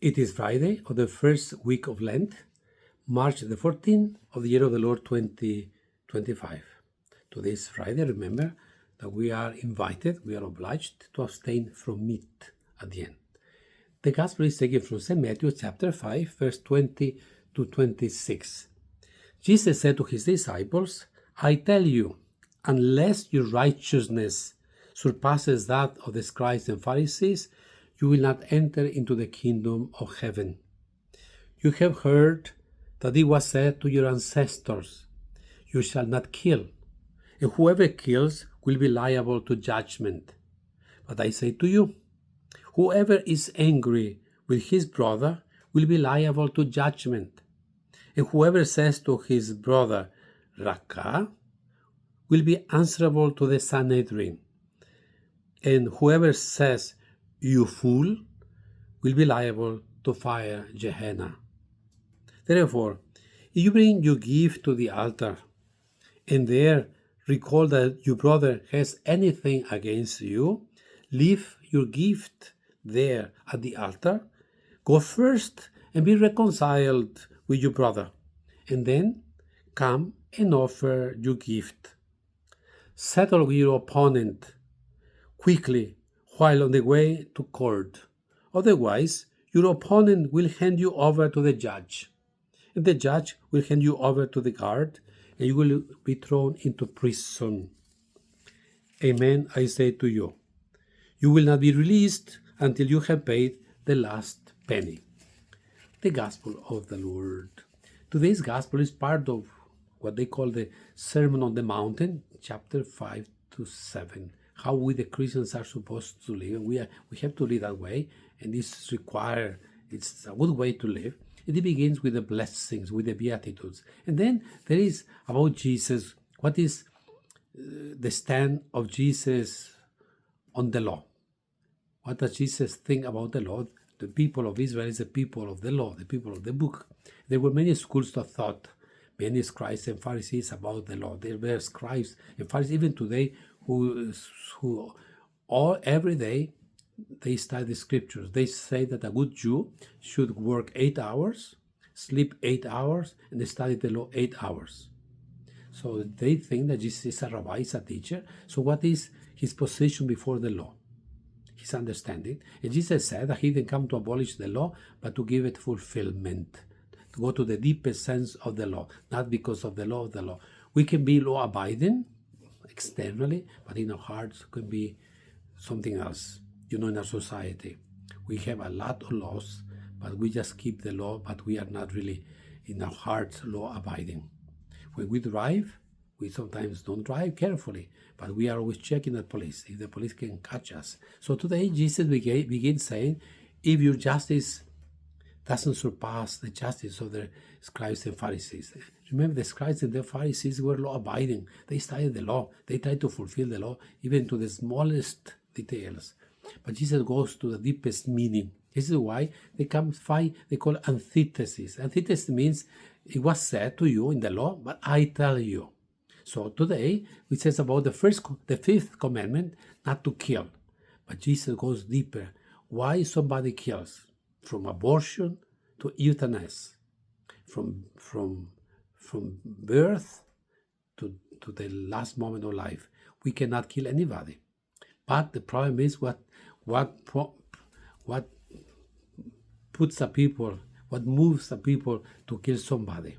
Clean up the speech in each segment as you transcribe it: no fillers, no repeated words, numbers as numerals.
It is Friday of the first week of Lent, March the 14th of the year of the Lord 2025. Today is Friday. Remember that we are obliged to abstain from meat at the end. The Gospel is taken from St. Matthew chapter 5, verse 20 to 26. Jesus said to his disciples, I tell you, unless your righteousness surpasses that of the scribes and Pharisees, you will not enter into the kingdom of heaven. You have heard that it was said to your ancestors, you shall not kill, and whoever kills will be liable to judgment. But I say to you, whoever is angry with his brother will be liable to judgment. And whoever says to his brother, Raka, will be answerable to the Sanhedrin. And whoever says, you fool, will be liable to fire Gehenna. Therefore, if you bring your gift to the altar, and there recall that your brother has anything against you, leave your gift there at the altar, go first and be reconciled with your brother, and then come and offer your gift. Settle with your opponent quickly while on the way to court. Otherwise, your opponent will hand you over to the judge, and the judge will hand you over to the guard, and you will be thrown into prison. Amen, I say to you, you will not be released until you have paid the last penny. The Gospel of the Lord. Today's Gospel is part of what they call the Sermon on the Mountain, chapter 5 to 7. How we, the Christians, are supposed to live. We have to live that way, and it's a good way to live. And it begins with the blessings, with the Beatitudes. And then there is about Jesus, what is the stand of Jesus on the law? What does Jesus think about the law? The people of Israel is the people of the law, the people of the book. There were many schools of thought, many scribes and Pharisees about the law. There were scribes and Pharisees even today who every day they study the scriptures. They say that a good Jew should work 8 hours, sleep 8 hours, and study the law 8 hours. So they think that Jesus is a rabbi, is a teacher. So what is his position before the law? His understanding. And Jesus said that he didn't come to abolish the law, but to give it fulfillment, to go to the deepest sense of the law, not because of the law of the law. We can be law-abiding externally, but in our hearts can be something else. In our society, we have a lot of laws, but we just keep the law, but we are not really in our hearts law-abiding. When we drive, we sometimes don't drive carefully, but we are always checking the police, if the police can catch us. So today, Jesus begins saying, if your justice doesn't surpass the justice of the scribes and Pharisees. Remember, the scribes and the Pharisees were law-abiding. They studied the law. They tried to fulfill the law, even to the smallest details. But Jesus goes to the deepest meaning. This is why they call antithesis. Antithesis means it was said to you in the law, but I tell you. So today, it says about the fifth commandment, not to kill. But Jesus goes deeper. Why somebody kills? From abortion to euthanasia, from birth to the last moment of life. We cannot kill anybody. But the problem is what puts the people, what moves the people to kill somebody.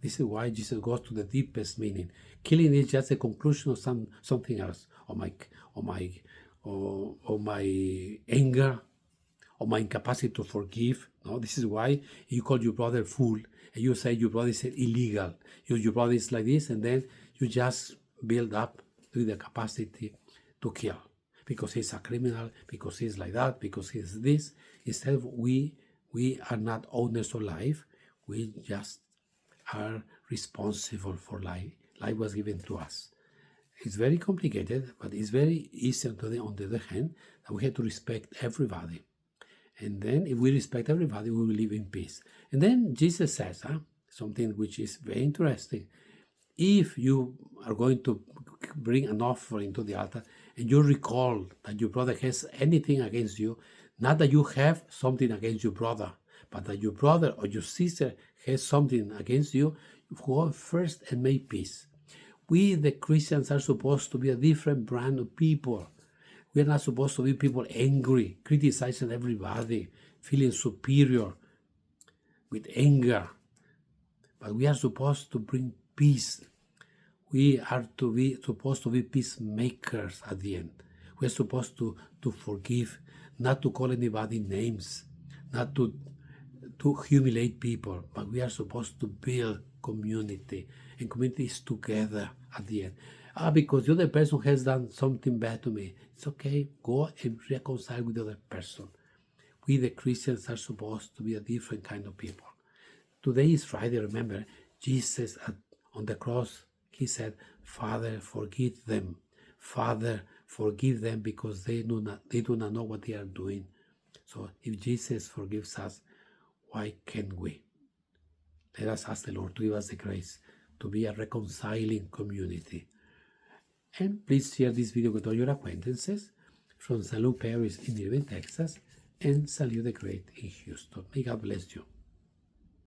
This is why Jesus goes to the deepest meaning. Killing is just a conclusion of something else, or my anger, or my incapacity to forgive. No, this is why you call your brother fool, and you say your brother is illegal. Your brother is like this, and then you just build up with the capacity to kill. Because he's a criminal, because he's like that, because he's this. Instead, we are not owners of life. We just are responsible for life. Life was given to us. It's very complicated, but it's very easy on the other hand that we have to respect everybody. And then if we respect everybody, we will live in peace. And then Jesus says something which is very interesting. If you are going to bring an offering to the altar and you recall that your brother has anything against you, not that you have something against your brother, But that your brother or your sister has something against you, go first and make peace. We, the Christians, are supposed to be a different brand of people. We are not supposed to be people angry, criticizing everybody, feeling superior with anger. But we are supposed to bring peace. We are supposed to be peacemakers at the end. We are supposed to forgive, not to call anybody names, not to humiliate people, but we are supposed to build community, and community is together at the end. Because the other person has done something bad to me, it's okay, go and reconcile with the other person. We, the Christians, are supposed to be a different kind of people. Today is Friday, remember, Jesus on the cross, he said, Father, forgive them. Father, forgive them because they do not know what they are doing. So if Jesus forgives us, why can't we? Let us ask the Lord to give us the grace to be a reconciling community. And please share this video with all your acquaintances from St. Luke Parish in Irving, Texas, and St. Leo the Great in Houston. May God bless you.